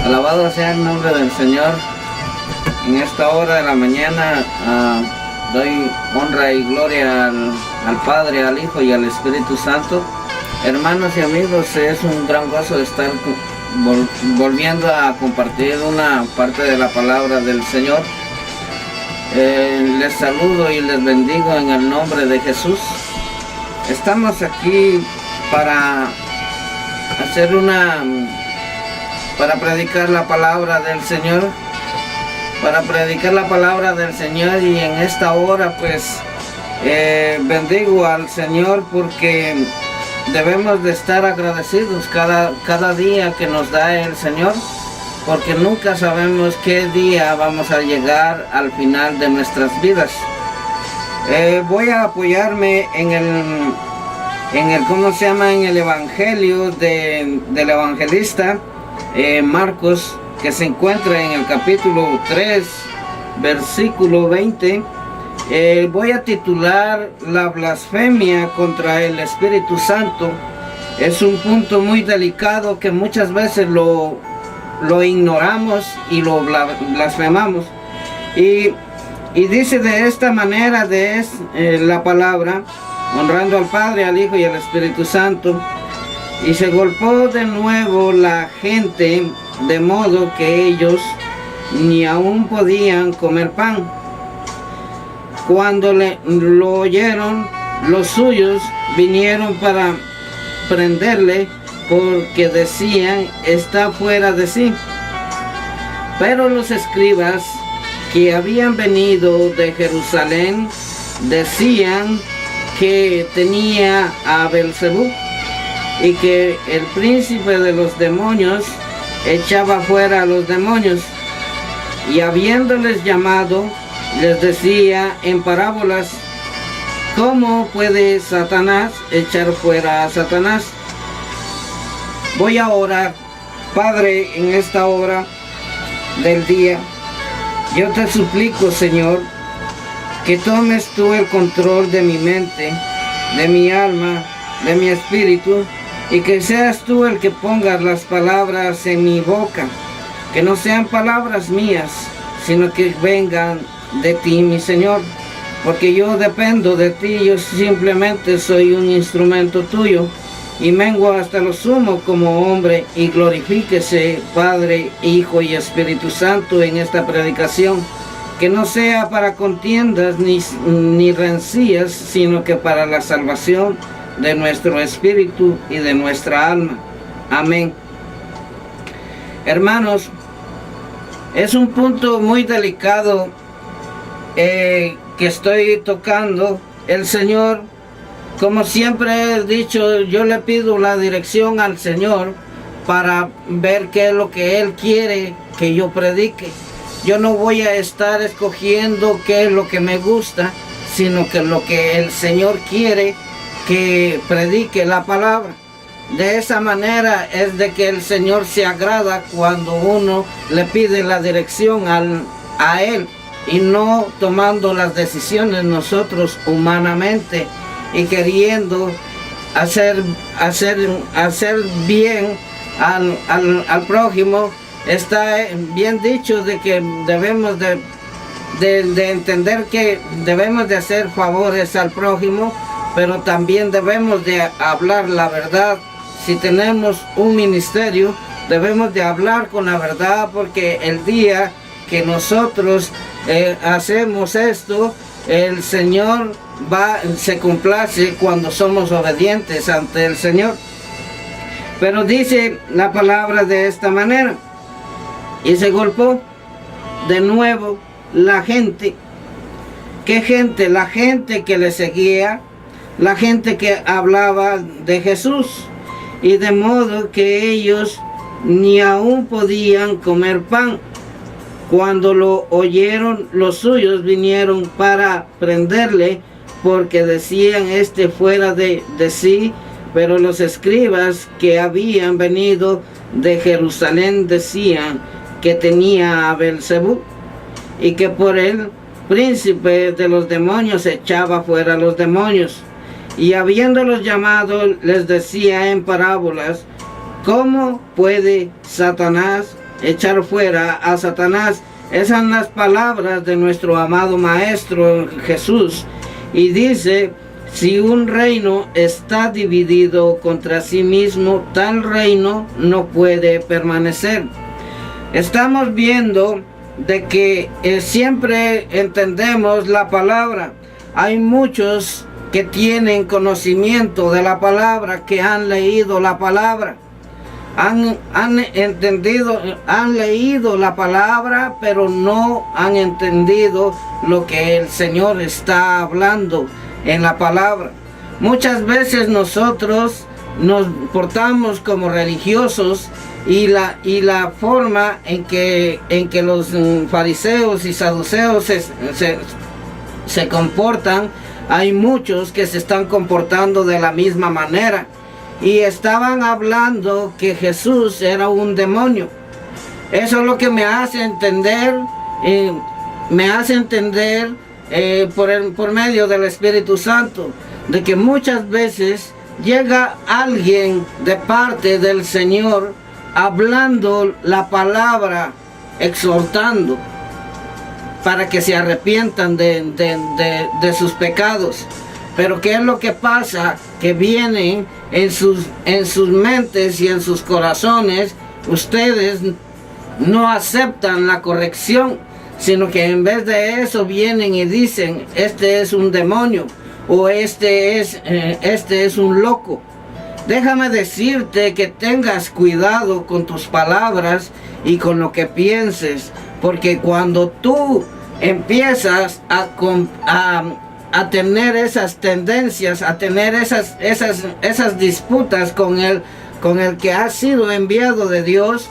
Alabado sea el nombre del Señor. En esta hora de la mañana doy honra y gloria al Padre, al Hijo y al Espíritu Santo. Hermanos y amigos, es un gran gozo estar volviendo a compartir una parte de la palabra del Señor. Les saludo y les bendigo en el nombre de Jesús. Estamos aquí para predicar la palabra del Señor, y en esta hora pues bendigo al Señor porque debemos de estar agradecidos cada día que nos da el Señor, porque nunca sabemos qué día vamos a llegar al final de nuestras vidas. Voy a apoyarme en el Evangelio del evangelista Marcos, que se encuentra en el capítulo 3, versículo 20. Voy a titular la blasfemia contra el Espíritu Santo. Es un punto muy delicado que muchas veces lo ignoramos y lo blasfemamos. Y dice de esta manera la palabra, honrando al Padre, al Hijo y al Espíritu Santo. Y se golpeó de nuevo la gente, de modo que ellos ni aún podían comer pan. Cuando lo oyeron, los suyos vinieron para prenderle, porque decían, está fuera de sí. Pero los escribas que habían venido de Jerusalén decían que tenía a Beelzebú, y que el príncipe de los demonios echaba fuera a los demonios. Y habiéndoles llamado, les decía en parábolas, ¿cómo puede Satanás echar fuera a Satanás? Voy a orar. Padre, en esta hora del día, yo te suplico, Señor, que tomes tú el control de mi mente, de mi alma, de mi espíritu, y que seas tú el que pongas las palabras en mi boca, que no sean palabras mías, sino que vengan de ti, mi Señor, porque yo dependo de ti. Yo simplemente soy un instrumento tuyo, y mengo hasta lo sumo como hombre, y glorifíquese Padre, Hijo y Espíritu Santo en esta predicación, que no sea para contiendas ni rencillas, sino que para la salvación de nuestro espíritu y de nuestra alma. Amén. Hermanos, es un punto muy delicado que estoy tocando. El Señor, como siempre he dicho, yo le pido la dirección al Señor para ver qué es lo que Él quiere que yo predique. Yo no voy a estar escogiendo qué es lo que me gusta, sino que lo que el Señor quiere que predique la palabra. De esa manera es de que el Señor se agrada cuando uno le pide la dirección a Él, y no tomando las decisiones nosotros humanamente y queriendo hacer bien al prójimo. Está bien dicho de que debemos de entender que debemos de hacer favores al prójimo, pero también debemos de hablar la verdad. Si tenemos un ministerio, debemos de hablar con la verdad, porque el día que nosotros hacemos esto, el Señor se complace cuando somos obedientes ante el Señor. Pero dice la palabra de esta manera: y se golpeó de nuevo la gente. ¿Qué gente? La gente que le seguía, la gente que hablaba de Jesús, y de modo que ellos ni aún podían comer pan. Cuando lo oyeron, los suyos vinieron para prenderle, porque decían, este fuera de sí. Pero los escribas que habían venido de Jerusalén decían que tenía a Beelzebú, y que por el príncipe de los demonios echaba fuera a los demonios. Y habiéndolos llamado, les decía en parábolas, ¿cómo puede Satanás echar fuera a Satanás. Esas son las palabras de nuestro amado Maestro Jesús. Y dice, si un reino está dividido contra sí mismo, tal reino no puede permanecer. Estamos viendo de que siempre entendemos la palabra. Hay muchos que tienen conocimiento de la palabra, que han leído la palabra. Han entendido, han leído la palabra, pero no han entendido lo que el Señor está hablando en la palabra. Muchas veces nosotros nos portamos como religiosos y la forma en que los fariseos y saduceos se comportan, hay muchos que se están comportando de la misma manera. Y estaban hablando que Jesús era un demonio. Eso es lo que me hace entender, por medio del Espíritu Santo, de que muchas veces llega alguien de parte del Señor hablando la palabra, exhortando para que se arrepientan de sus pecados. Pero ¿qué es lo que pasa? Que vienen en sus mentes y en sus corazones, ustedes no aceptan la corrección, sino que en vez de eso vienen y dicen, este es un demonio, o este es un loco. Déjame decirte que tengas cuidado con tus palabras y con lo que pienses, porque cuando tú empiezas a tener esas tendencias, a tener esas disputas con el que ha sido enviado de Dios,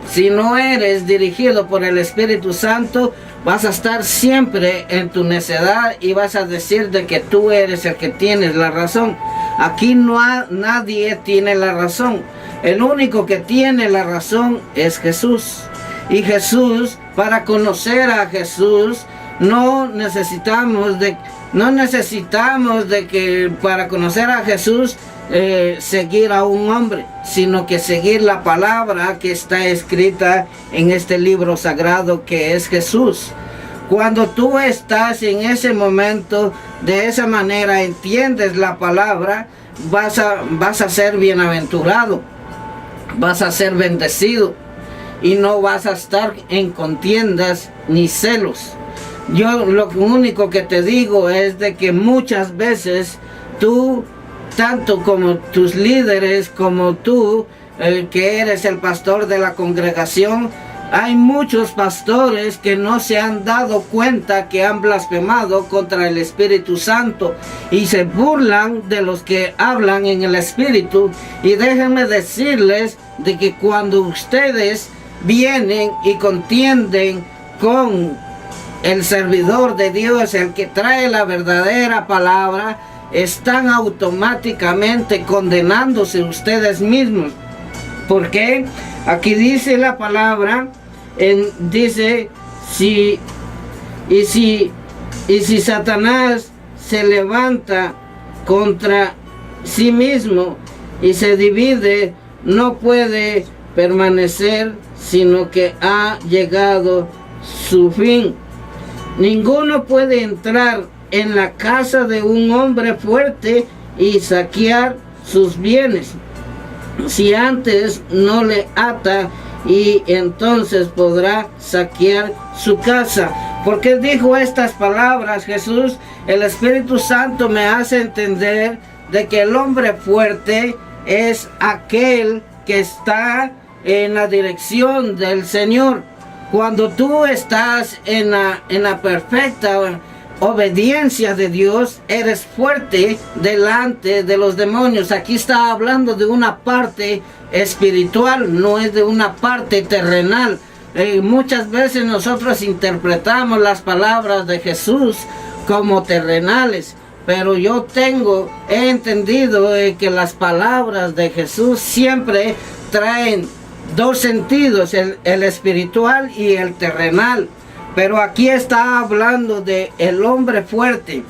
si no eres dirigido por el Espíritu Santo, vas a estar siempre en tu necedad y vas a decir de que tú eres el que tienes la razón. Aquí nadie tiene la razón. El único que tiene la razón es Jesús. Y Jesús, para conocer a Jesús, no necesitamos de que para conocer a Jesús seguir a un hombre, sino que seguir la palabra que está escrita en este libro sagrado que es Jesús. Cuando tú estás en ese momento, de esa manera entiendes la palabra, vas a ser bienaventurado, vas a ser bendecido y no vas a estar en contiendas ni celos. Yo lo único que te digo es de que muchas veces tú, tanto como tus líderes, como tú, que eres el pastor de la congregación, hay muchos pastores que no se han dado cuenta que han blasfemado contra el Espíritu Santo y se burlan de los que hablan en el Espíritu. Y déjenme decirles de que cuando ustedes vienen y contienden con el servidor de Dios, el que trae la verdadera palabra, están automáticamente condenándose ustedes mismos. ¿Por qué? Aquí dice la palabra, dice, si Satanás se levanta contra sí mismo y se divide, no puede permanecer, sino que ha llegado su fin. Ninguno puede entrar en la casa de un hombre fuerte y saquear sus bienes, si antes no le ata, y entonces podrá saquear su casa. ¿Por qué dijo estas palabras Jesús? El Espíritu Santo me hace entender de que el hombre fuerte es aquel que está en la dirección del Señor. Cuando tú estás en la perfecta obediencia de Dios, eres fuerte delante de los demonios. Aquí está hablando de una parte espiritual, no es de una parte terrenal. Muchas veces nosotros interpretamos las palabras de Jesús como terrenales, pero yo he entendido que las palabras de Jesús siempre traen dos sentidos, el espiritual y el terrenal. Pero aquí está hablando de el hombre fuerte.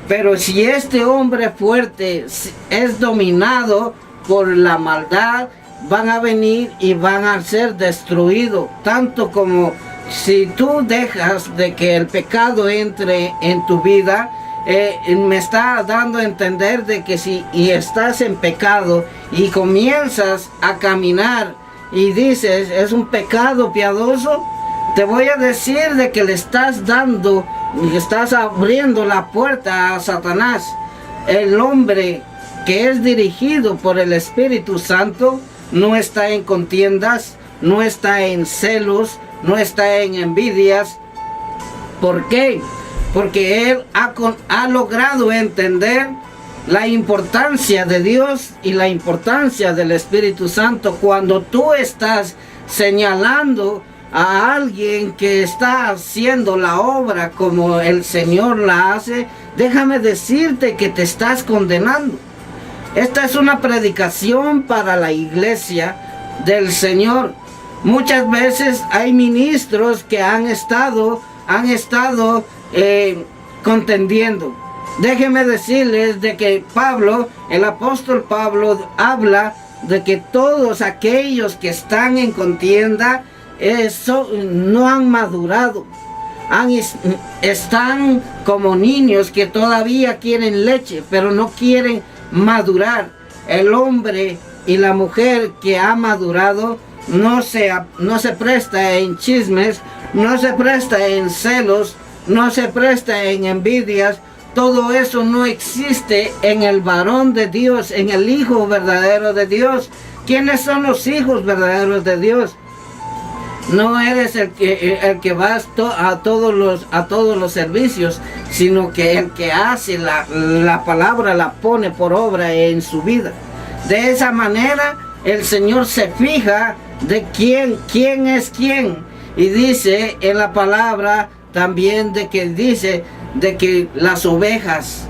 Pero si este hombre fuerte es dominado por la maldad van a venir y van a ser destruidos, tanto como si tú dejas de que el pecado entre en tu vida. Me está dando a entender de que si estás en pecado y comienzas a caminar y dices es un pecado piadoso, te voy a decir de que le estás dando, estás abriendo la puerta a Satanás. El hombre que es dirigido por el Espíritu Santo no está en contiendas, no está en celos, no está en envidias. ¿Por qué? Porque él ha logrado entender la importancia de Dios y la importancia del Espíritu Santo. Cuando tú estás señalando a alguien que está haciendo la obra como el Señor la hace, déjame decirte que te estás condenando. Esta es una predicación para la iglesia del Señor. Muchas veces hay ministros que han estado contendiendo. Déjenme decirles de que Pablo, el apóstol Pablo, habla de que todos aquellos que están en contienda no han madurado, están como niños que todavía quieren leche, pero no quieren madurar. El hombre y la mujer que ha madurado no se presta en chismes, no se presta en celos, no se presta en envidias. Todo eso no existe en el varón de Dios, en el Hijo verdadero de Dios. ¿Quiénes son los hijos verdaderos de Dios? No eres el que vas a todos los servicios, sino que el que hace la palabra, la pone por obra en su vida. De esa manera el Señor se fija de quién es quién. Y dice en la palabra también de que las ovejas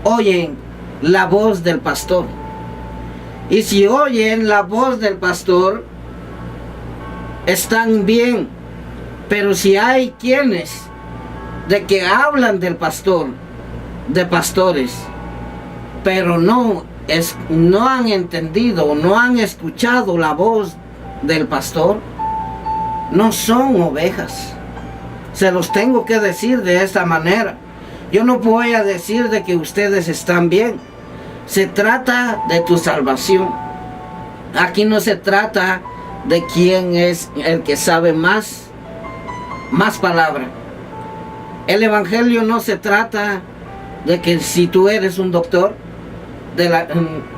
oyen la voz del pastor. Y si oyen la voz del pastor, están bien. Pero si hay quienes de que hablan del pastor, de pastores, pero no han entendido, no han escuchado la voz del pastor, no son ovejas. Se los tengo que decir de esta manera. Yo no voy a decir de que ustedes están bien. Se trata de tu salvación. Aquí no se trata de quién es el que sabe más palabra. El evangelio no se trata de que si tú eres un doctor,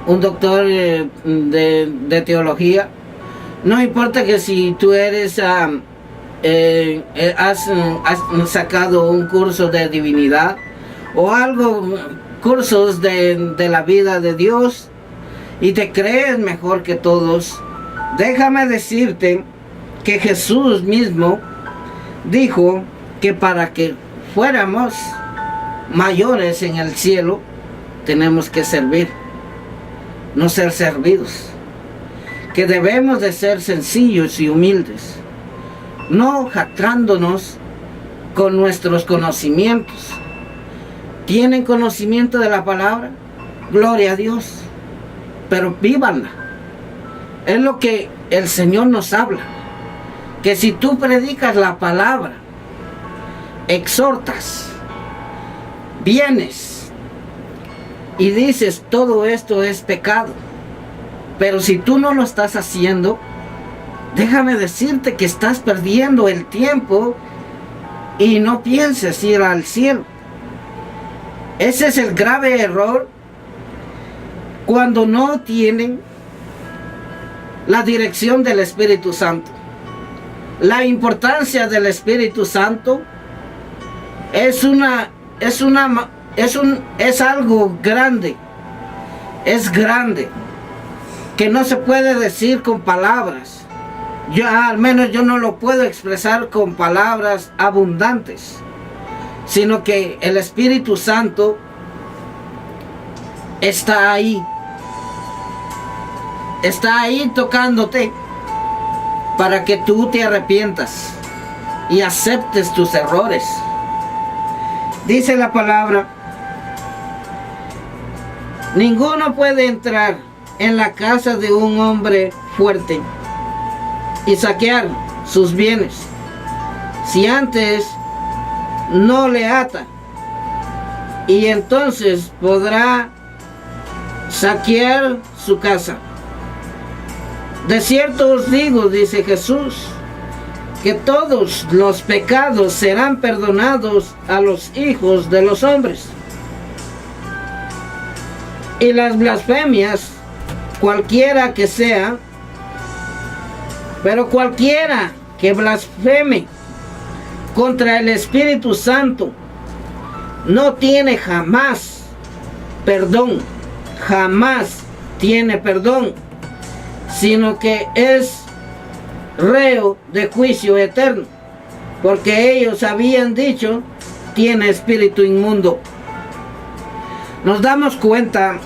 un doctor de teología, no importa que si tú eres has sacado un curso de divinidad o algo, cursos de la vida de Dios, y te crees mejor que todos. Déjame decirte que Jesús mismo dijo que para que fuéramos mayores en el cielo tenemos que servir, no ser servidos, que debemos de ser sencillos y humildes, no jactándonos con nuestros conocimientos. ¿Tienen conocimiento de la palabra? Gloria a Dios, pero vívanla. Es lo que el Señor nos habla, que si tú predicas la palabra, exhortas, vienes y dices todo esto es pecado, pero si tú no lo estás haciendo, déjame decirte que estás perdiendo el tiempo y no pienses ir al cielo. Ese es el grave error cuando no tienen la dirección del Espíritu Santo. La importancia del Espíritu Santo es algo grande, es grande, que no se puede decir con palabras. Al menos yo no lo puedo expresar con palabras abundantes, sino que el Espíritu Santo está ahí tocándote para que tú te arrepientas y aceptes tus errores. Dice la palabra: ninguno puede entrar en la casa de un hombre fuerte y saquear sus bienes, si antes no le ata, y entonces podrá saquear su casa. De cierto os digo, dice Jesús, que todos los pecados serán perdonados a los hijos de los hombres, y las blasfemias, cualquiera que sea, pero cualquiera que blasfeme contra el Espíritu Santo no tiene jamás perdón, jamás tiene perdón, sino que es reo de juicio eterno, porque ellos habían dicho, tiene espíritu inmundo. Nos damos cuenta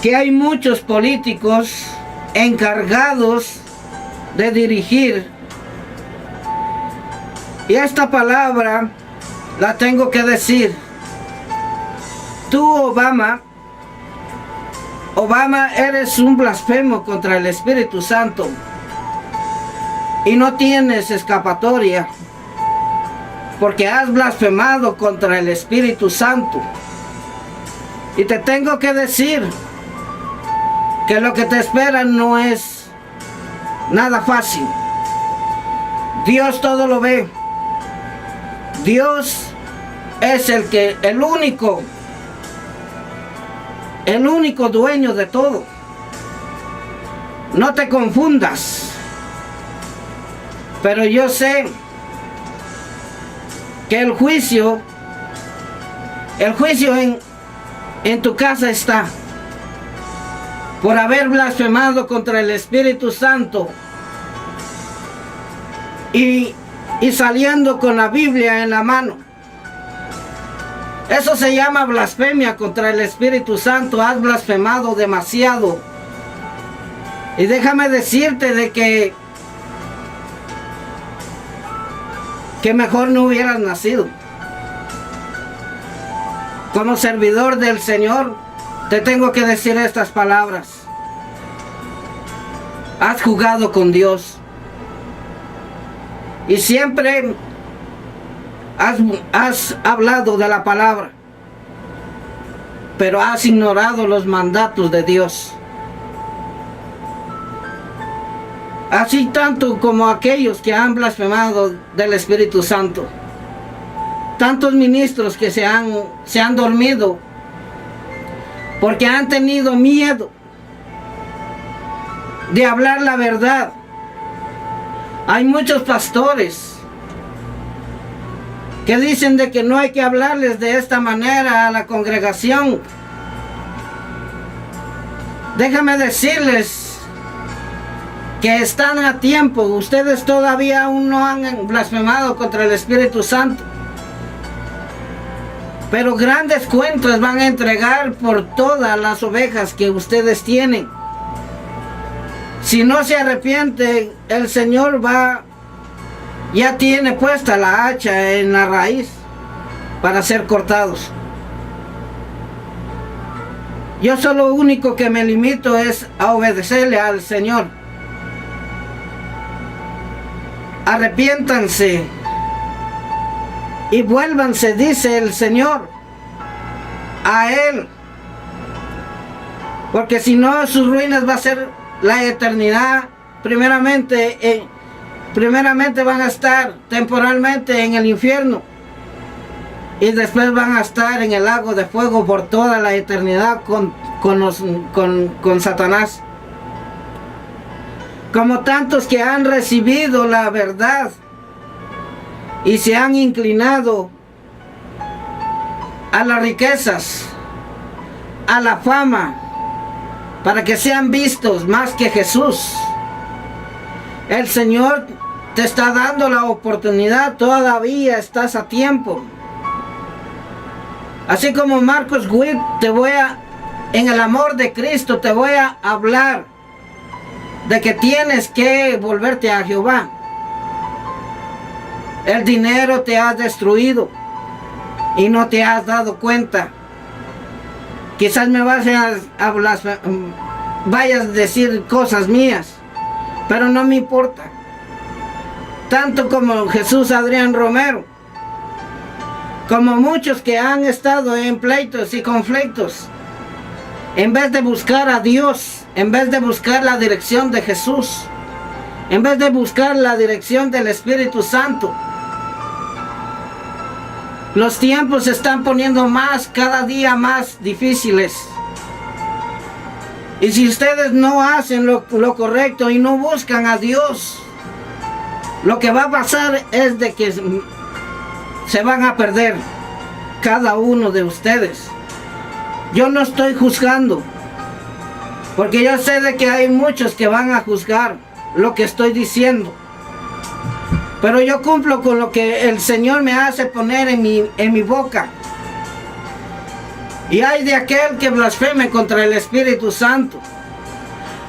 que hay muchos políticos encargados de dirigir, y esta palabra la tengo que decir. Tú, Obama, eres un blasfemo contra el Espíritu Santo y no tienes escapatoria, porque has blasfemado contra el Espíritu Santo. Y te tengo que decir que lo que te espera no es nada fácil. Dios todo lo ve. Dios es el único dueño de todo. No te confundas. Pero yo sé que el juicio en tu casa está, por haber blasfemado contra el Espíritu Santo y saliendo con la Biblia en la mano. Eso se llama blasfemia contra el Espíritu Santo. Has blasfemado demasiado. Y déjame decirte de que mejor no hubieras nacido. Como servidor del Señor, te tengo que decir estas palabras. Has jugado con Dios. Y siempre has hablado de la palabra, pero has ignorado los mandatos de Dios. Así tanto como aquellos que han blasfemado del Espíritu Santo. Tantos ministros que se han dormido porque han tenido miedo de hablar la verdad. Hay muchos pastores que dicen de que no hay que hablarles de esta manera a la congregación. Déjame decirles que están a tiempo. Ustedes todavía aún no han blasfemado contra el Espíritu Santo, pero grandes cuentas van a entregar por todas las ovejas que ustedes tienen. Si no se arrepienten, el Señor ya tiene puesta la hacha en la raíz para ser cortados. Yo solo único que me limito es a obedecerle al Señor. Arrepiéntanse y vuélvanse, dice el Señor, a Él, porque si no, sus ruinas va a ser la eternidad. Primeramente van a estar temporalmente en el infierno, y después van a estar en el lago de fuego por toda la eternidad con Satanás. Como tantos que han recibido la verdad y se han inclinado a las riquezas, a la fama, para que sean vistos más que Jesús. El Señor te está dando la oportunidad, todavía estás a tiempo. Así como Marcos Witt, en el amor de Cristo, te voy a hablar de que tienes que volverte a Jehová. El dinero te ha destruido y no te has dado cuenta. Quizás me vayas a decir cosas mías, pero no me importa. Tanto como Jesús Adrián Romero, como muchos que han estado en pleitos y conflictos, en vez de buscar a Dios, en vez de buscar la dirección de Jesús, en vez de buscar la dirección del Espíritu Santo, los tiempos se están poniendo cada día más difíciles. Y si ustedes no hacen lo correcto y no buscan a Dios, lo que va a pasar es de que se van a perder cada uno de ustedes. Yo no estoy juzgando, porque yo sé de que hay muchos que van a juzgar lo que estoy diciendo. Pero yo cumplo con lo que el Señor me hace poner en mi boca. Y hay de aquel que blasfeme contra el Espíritu Santo.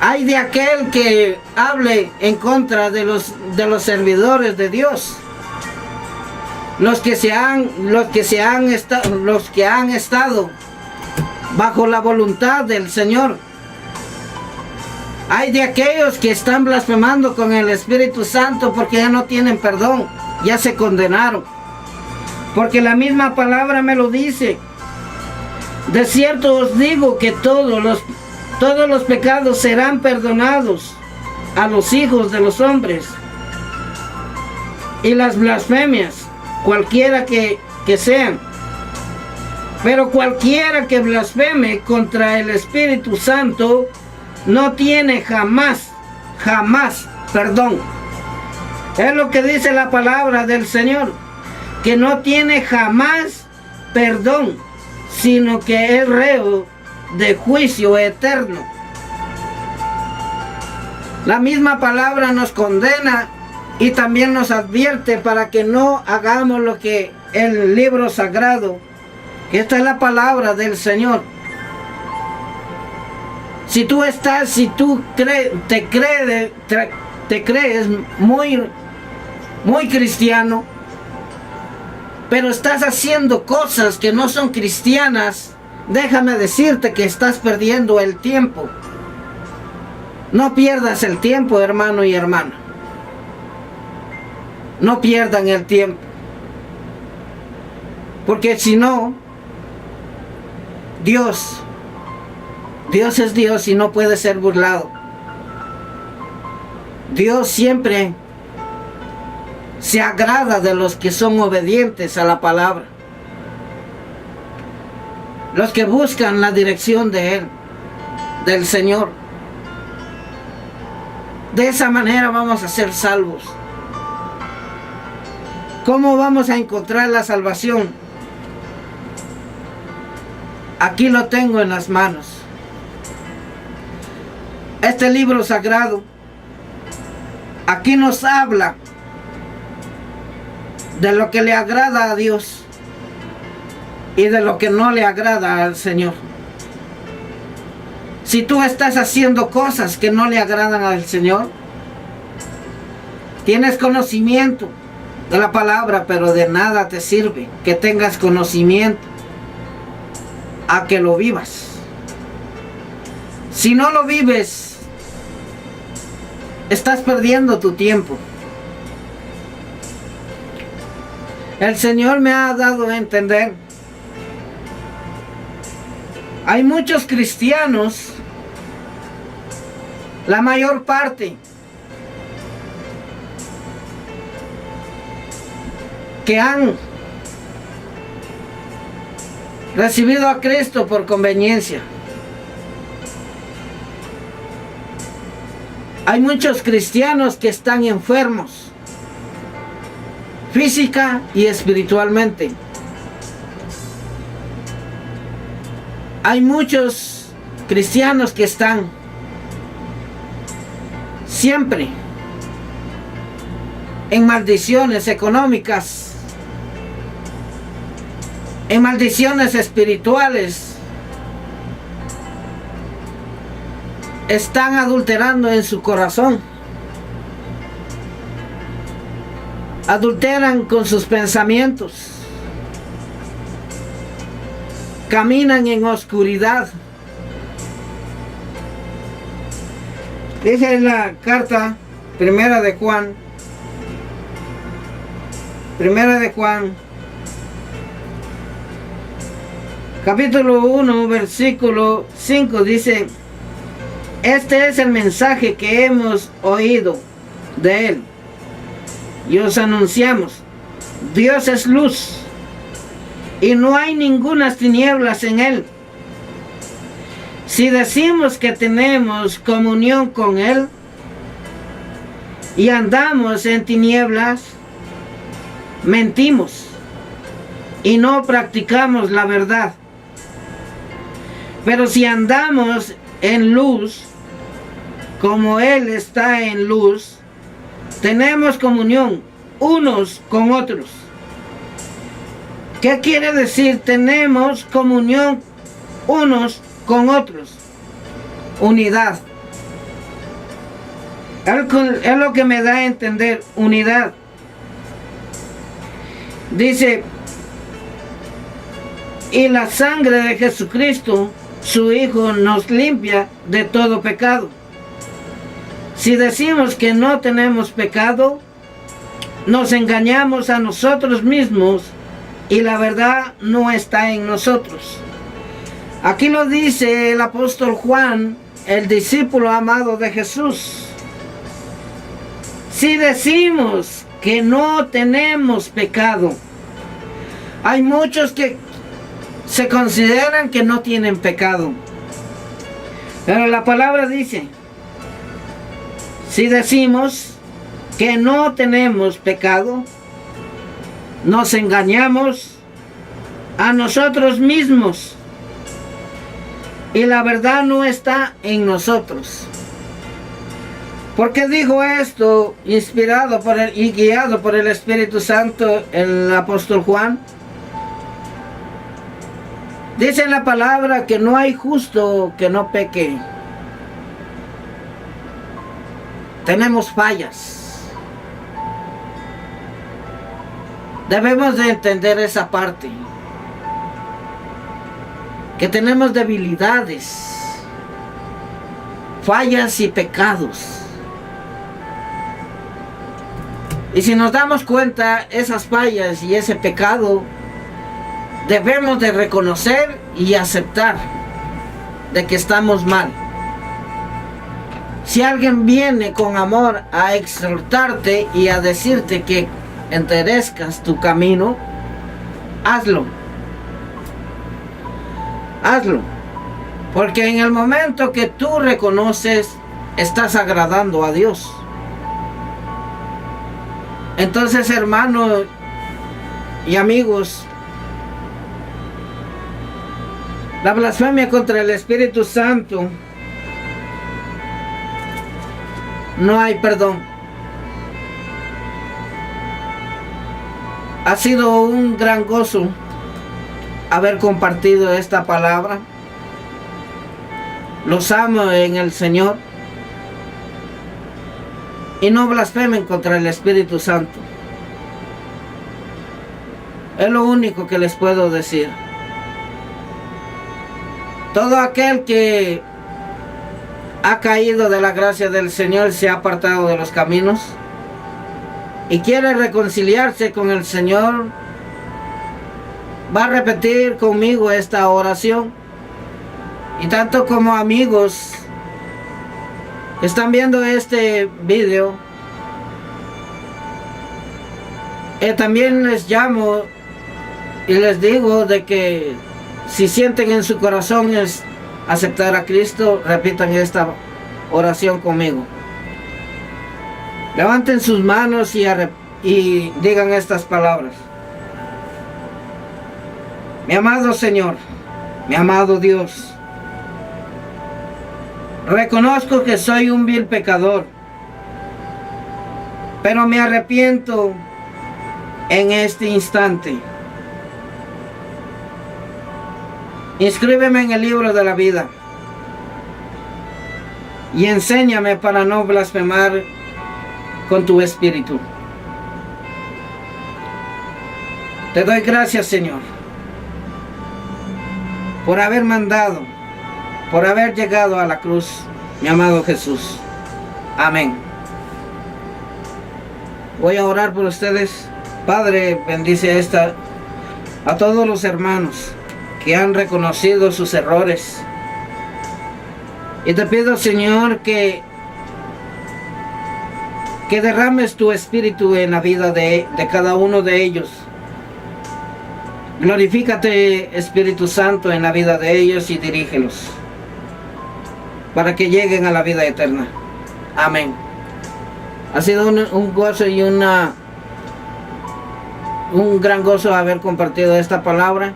Hay de aquel que hable en contra de los servidores de Dios. Los que han estado bajo la voluntad del Señor. Hay de aquellos que están blasfemando con el Espíritu Santo porque ya no tienen perdón, ya se condenaron. Porque la misma palabra me lo dice. De cierto os digo que todos los pecados serán perdonados a los hijos de los hombres. Y las blasfemias, cualquiera que sean. Pero cualquiera que blasfeme contra el Espíritu Santo no tiene jamás perdón. Es lo que dice la palabra del Señor, que no tiene jamás perdón, sino que es reo de juicio eterno. La misma palabra nos condena y también nos advierte para que no hagamos lo que el libro sagrado, que esta es la palabra del Señor. Si tú te crees muy cristiano, pero estás haciendo cosas que no son cristianas, déjame decirte que estás perdiendo el tiempo. No pierdas el tiempo, hermano y hermana. No pierdan el tiempo. Porque si no, Dios es Dios y no puede ser burlado. Dios siempre se agrada de los que son obedientes a la palabra. Los que buscan la dirección de Él, del Señor. De esa manera vamos a ser salvos. ¿Cómo vamos a encontrar la salvación? Aquí lo tengo en las manos. Este libro sagrado, aquí nos habla de lo que le agrada a Dios y de lo que no le agrada al Señor. Si tú estás haciendo cosas que no le agradan al Señor, tienes conocimiento de la palabra, pero de nada te sirve que tengas conocimiento a que lo vivas. Si no lo vives, estás perdiendo tu tiempo. El Señor me ha dado a entender. Hay muchos cristianos, la mayor parte, que han recibido a Cristo por conveniencia. Hay muchos cristianos que están enfermos, física y espiritualmente. Hay muchos cristianos que están siempre en maldiciones económicas, en maldiciones espirituales. Están adulterando en su corazón. Adulteran con sus pensamientos. caminan en oscuridad. Dice la carta Primera de Juan, capítulo 1, versículo 5, dice: este es el mensaje que hemos oído de Él y os anunciamos: Dios es luz y no hay ninguna tinieblas en Él. Si decimos que tenemos comunión con Él y andamos en tinieblas, mentimos y no practicamos la verdad. Pero si andamos en luz, como Él está en luz, tenemos comunión unos con otros. ¿Qué quiere decir tenemos comunión unos con otros? Unidad. Es lo que me da a entender, unidad. Dice: y la sangre de Jesucristo, su Hijo, nos limpia de todo pecado. Si decimos que no tenemos pecado, nos engañamos a nosotros mismos y la verdad no está en nosotros. Aquí lo dice el apóstol Juan, el discípulo amado de Jesús. Si decimos que no tenemos pecado, hay muchos que se consideran que no tienen pecado, pero la palabra dice: si decimos que no tenemos pecado, nos engañamos a nosotros mismos y la verdad no está en nosotros. ¿Por qué dijo esto, inspirado por y guiado por el Espíritu Santo, el apóstol Juan? Dice en la palabra que no hay justo que no peque. Tenemos fallas. Debemos de entender esa parte. Que tenemos debilidades, fallas y pecados. Y si nos damos cuenta, esas fallas y ese pecado, debemos de reconocer y aceptar de que estamos mal. Si alguien viene con amor a exhortarte y a decirte que enderezcas tu camino, hazlo. Hazlo. Porque en el momento que tú reconoces, estás agradando a Dios. Entonces, hermanos y amigos, la blasfemia contra el Espíritu Santo, no hay perdón. Ha sido un gran gozo haber compartido esta palabra. Los amo en el Señor. Y no blasfemen contra el Espíritu Santo. Es lo único que les puedo decir. Todo aquel que ha caído de la gracia del Señor, se ha apartado de los caminos y quiere reconciliarse con el Señor, va a repetir conmigo esta oración. Y tanto como amigos que están viendo este video, también les llamo y les digo de que si sienten en su corazón es aceptar a Cristo, repitan esta oración conmigo. Levanten sus manos y digan estas palabras. Mi amado Señor, mi amado Dios, reconozco que soy un vil pecador, pero me arrepiento en este instante. Inscríbeme en el libro de la vida y enséñame para no blasfemar con tu espíritu. Te doy gracias, Señor, por haber mandado, por haber llegado a la cruz, mi amado Jesús. Amén. Voy a orar por ustedes. Padre, bendice a todos los hermanos que han reconocido sus errores. Y te pido, Señor, que derrames tu espíritu en la vida de cada uno de ellos. Glorifícate, Espíritu Santo, en la vida de ellos y dirígelos para que lleguen a la vida eterna. Amén. Ha sido un gozo y un gran gozo haber compartido esta palabra.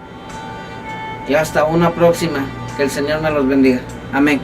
Y hasta una próxima. Que el Señor me los bendiga. Amén.